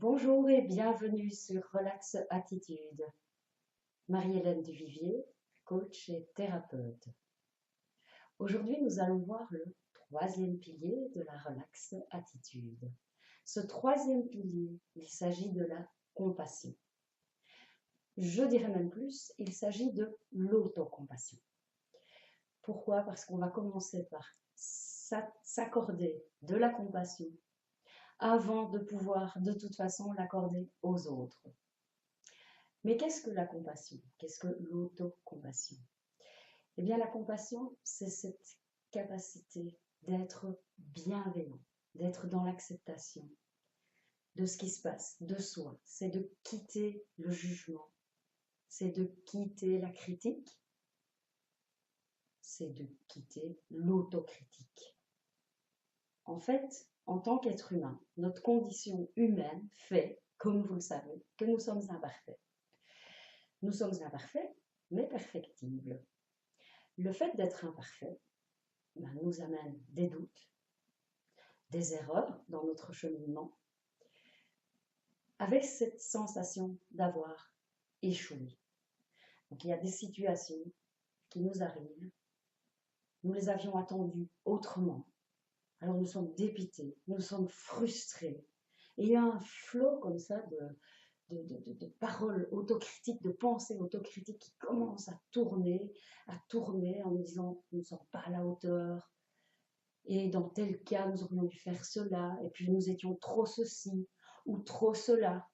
Bonjour et bienvenue sur Relax Attitude. Marie-Hélène Duvivier, coach et thérapeute. Aujourd'hui, nous allons voir le troisième pilier de la Relax Attitude. Ce troisième pilier, il s'agit de la compassion. Je dirais même plus, il s'agit de l'autocompassion. Pourquoi? Parce qu'on va commencer par s'accorder de la compassion avant de pouvoir de toute façon l'accorder aux autres. Mais qu'est-ce que la compassion? Qu'est-ce que l'autocompassion? Eh bien, la compassion, c'est cette capacité d'être bienveillant, d'être dans l'acceptation de ce qui se passe, de soi. C'est de quitter le jugement, c'est de quitter la critique, c'est de quitter l'autocritique. En fait, en tant qu'être humain, notre condition humaine fait, comme vous le savez, que nous sommes imparfaits. Nous sommes imparfaits, mais perfectibles. Le fait d'être imparfait nous amène des doutes, des erreurs dans notre cheminement, avec cette sensation d'avoir échoué. Donc il y a des situations qui nous arrivent, nous les avions attendues autrement. Alors nous sommes dépités, nous sommes frustrés. Et il y a un flot comme ça de paroles autocritiques, de pensées autocritiques qui commencent à tourner en nous disant nous ne sommes pas à la hauteur, et dans tel cas nous aurions dû faire cela, et puis nous étions trop ceci ou trop cela,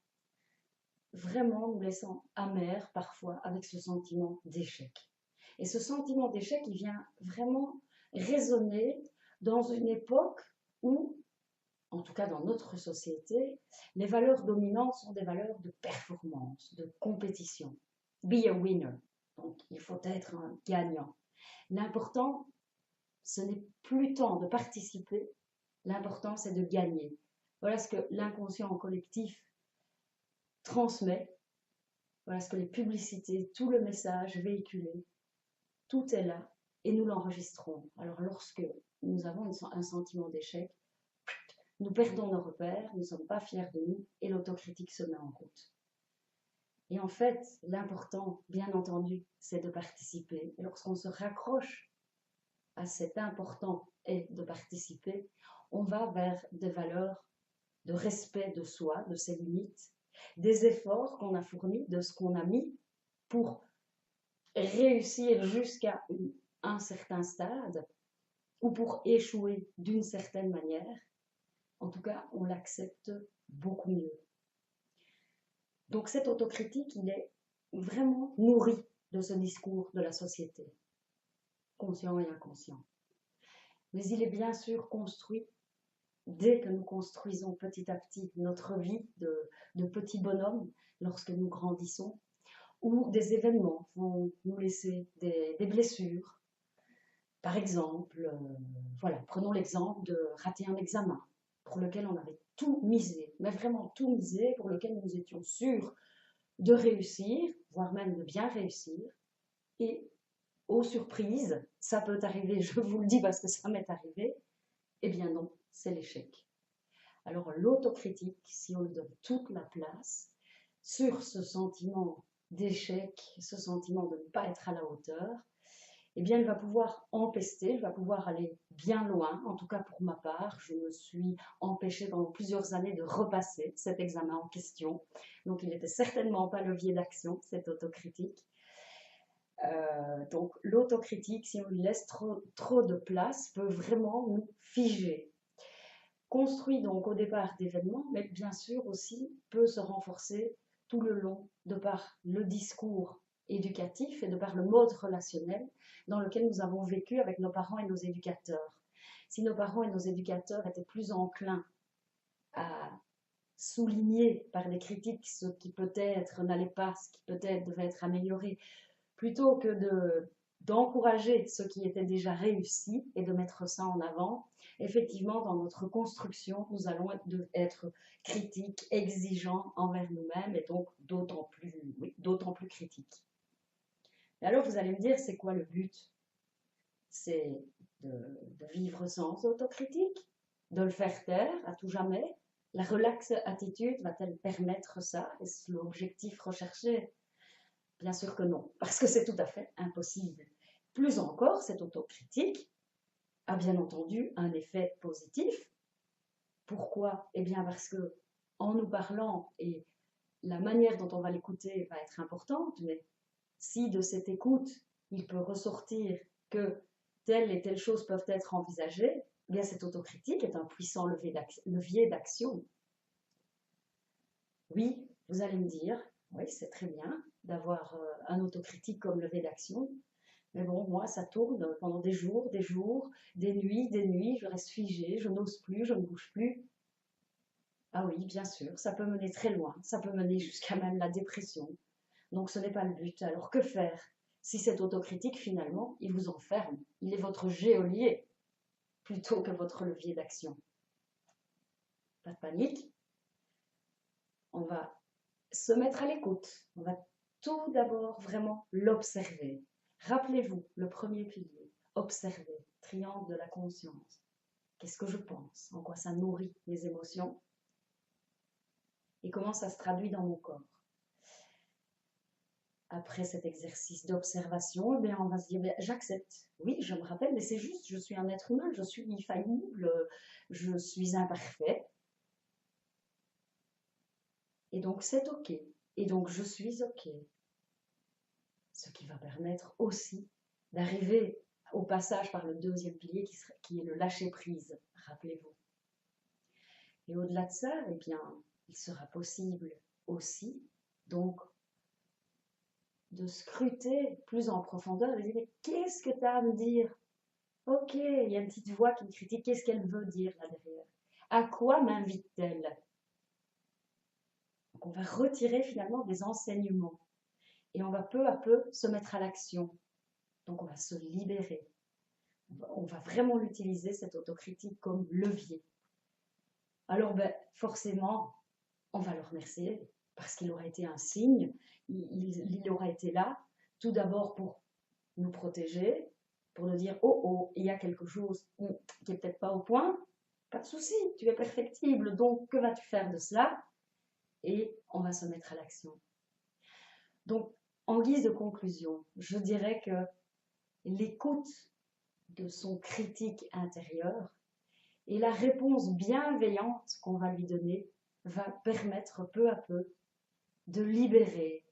vraiment nous laissant amers parfois avec ce sentiment d'échec. Et ce sentiment d'échec, il vient vraiment résonner dans une époque où, en tout cas dans notre société, les valeurs dominantes sont des valeurs de performance, de compétition. Be a winner. Donc, il faut être un gagnant. L'important, ce n'est plus tant de participer, l'important, c'est de gagner. Voilà ce que l'inconscient collectif transmet. Voilà ce que les publicités, tout le message véhiculé, tout est là et nous l'enregistrons. Alors, lorsque nous avons un sentiment d'échec, nous perdons nos repères, nous ne sommes pas fiers de nous et l'autocritique se met en route. Et en fait, l'important, bien entendu, c'est de participer. Et lorsqu'on se raccroche à cet important et de participer, on va vers des valeurs de respect de soi, de ses limites, des efforts qu'on a fournis, de ce qu'on a mis pour réussir jusqu'à un certain stade ou pour échouer d'une certaine manière. En tout cas, on l'accepte beaucoup mieux. Donc cette autocritique, il est vraiment nourri de ce discours de la société, conscient et inconscient. Mais il est bien sûr construit dès que nous construisons petit à petit notre vie de petit bonhomme lorsque nous grandissons, où des événements vont nous laisser des blessures. Par exemple, voilà, prenons l'exemple de rater un examen pour lequel on avait tout misé, mais vraiment tout misé, pour lequel nous étions sûrs de réussir, voire même de bien réussir. Et aux surprises, ça peut arriver, je vous le dis parce que ça m'est arrivé, eh bien non, c'est l'échec. Alors l'autocritique, si on lui donne toute la place sur ce sentiment d'échec, ce sentiment de ne pas être à la hauteur, eh bien, elle va pouvoir empester, elle va pouvoir aller bien loin. En tout cas, pour ma part, je me suis empêchée pendant plusieurs années de repasser cet examen en question. Donc, il n'était certainement pas levier d'action, cette autocritique. Donc, l'autocritique, si on lui laisse trop de place, peut vraiment nous figer. Construit donc au départ d'événements, mais bien sûr aussi peut se renforcer tout le long de par le discours éducatif et de par le mode relationnel dans lequel nous avons vécu avec nos parents et nos éducateurs. Si nos parents et nos éducateurs étaient plus enclins à souligner par des critiques ce qui peut-être n'allait pas, ce qui peut-être devait être amélioré, plutôt que d'encourager ce qui était déjà réussi et de mettre ça en avant, effectivement, dans notre construction, nous allons être critiques, exigeants envers nous-mêmes et donc d'autant plus critiques. Et alors, vous allez me dire, c'est quoi le but? C'est de vivre sans autocritique, de le faire taire à tout jamais, La relax attitude va-t-elle permettre ça? Est-ce l'objectif recherché? Bien sûr que non, parce que c'est tout à fait impossible. Plus encore, cette autocritique a bien entendu un effet positif. Pourquoi? Eh bien parce que en nous parlant, et la manière dont on va l'écouter va être importante, mais si de cette écoute, il peut ressortir que telle et telle chose peuvent être envisagées, eh bien cette autocritique est un puissant levier d'action. Oui, vous allez me dire, oui, c'est très bien d'avoir un autocritique comme levier d'action, mais bon, moi, ça tourne pendant des jours, des nuits, je reste figée, je n'ose plus, je ne bouge plus. Ah oui, bien sûr, ça peut mener très loin, ça peut mener jusqu'à même la dépression. Donc ce n'est pas le but. Alors que faire si cette autocritique, finalement, il vous enferme? Il est votre geôlier plutôt que votre levier d'action. Pas de panique, on va se mettre à l'écoute. On va tout d'abord vraiment l'observer. Rappelez-vous, le premier pilier, observer, triangle de la conscience. Qu'est-ce que je pense? En quoi ça nourrit mes émotions? Et comment ça se traduit dans mon corps? Après cet exercice d'observation, eh bien, on va se dire, j'accepte. Oui, je me rappelle, mais c'est juste, je suis un être humain, je suis faillible, je suis imparfait. Et donc, c'est OK. Et donc, je suis OK. Ce qui va permettre aussi d'arriver au passage par le deuxième pilier qui est le lâcher-prise, rappelez-vous. Et au-delà de ça, eh bien, il sera possible aussi, donc, de scruter plus en profondeur et de dire, mais qu'est-ce que tu as à me dire? Ok, il y a une petite voix qui me critique, qu'est-ce qu'elle veut dire là derrière? À quoi m'invite-t-elle? Donc on va retirer finalement des enseignements et on va peu à peu se mettre à l'action. Donc on va se libérer. On va vraiment l'utiliser, cette autocritique, comme levier. Alors forcément, on va le remercier parce qu'il aura été un signe, il aura été là, tout d'abord pour nous protéger, pour nous dire, oh oh, il y a quelque chose qui n'est peut-être pas au point, pas de souci, tu es perfectible, donc que vas-tu faire de cela? Et on va se mettre à l'action. Donc, en guise de conclusion, je dirais que l'écoute de son critique intérieur et la réponse bienveillante qu'on va lui donner va permettre peu à peu de libérer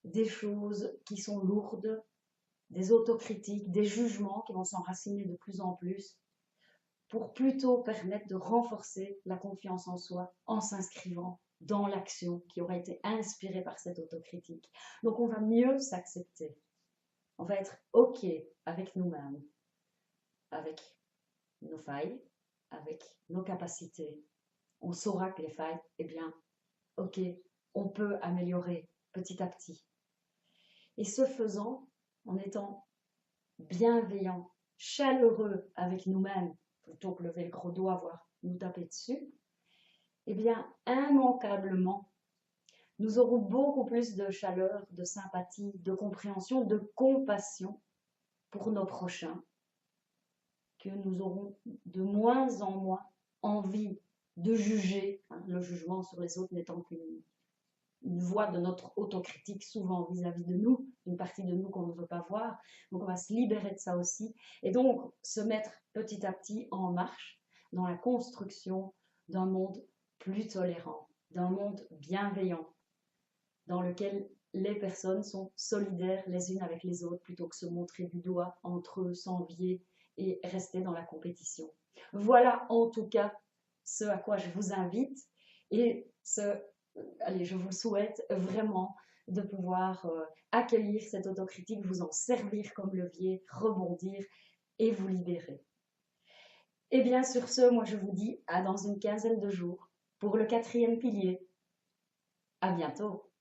des choses qui sont lourdes, des autocritiques, des jugements qui vont s'enraciner de plus en plus, pour plutôt permettre de renforcer la confiance en soi en s'inscrivant dans l'action qui aura été inspirée par cette autocritique. Donc on va mieux s'accepter. On va être OK avec nous-mêmes, avec nos failles, avec nos capacités. On saura que les failles, eh bien, OK, on peut améliorer petit à petit. Et ce faisant, en étant bienveillant, chaleureux avec nous-mêmes, plutôt que lever le gros doigt, voire nous taper dessus, eh bien, immanquablement, nous aurons beaucoup plus de chaleur, de sympathie, de compréhension, de compassion pour nos prochains, que nous aurons de moins en moins envie de juger, le jugement sur les autres n'étant qu'une voie de notre autocritique souvent vis-à-vis de nous, une partie de nous qu'on ne veut pas voir. Donc on va se libérer de ça aussi et donc se mettre petit à petit en marche dans la construction d'un monde plus tolérant, d'un monde bienveillant, dans lequel les personnes sont solidaires les unes avec les autres plutôt que se montrer du doigt entre eux, s'envier et rester dans la compétition. Voilà en tout cas ce à quoi je vous invite et allez, je vous souhaite vraiment de pouvoir accueillir cette autocritique, vous en servir comme levier, rebondir et vous libérer. Et bien sur ce, moi je vous dis à dans une quinzaine de jours pour le 4e pilier. À bientôt.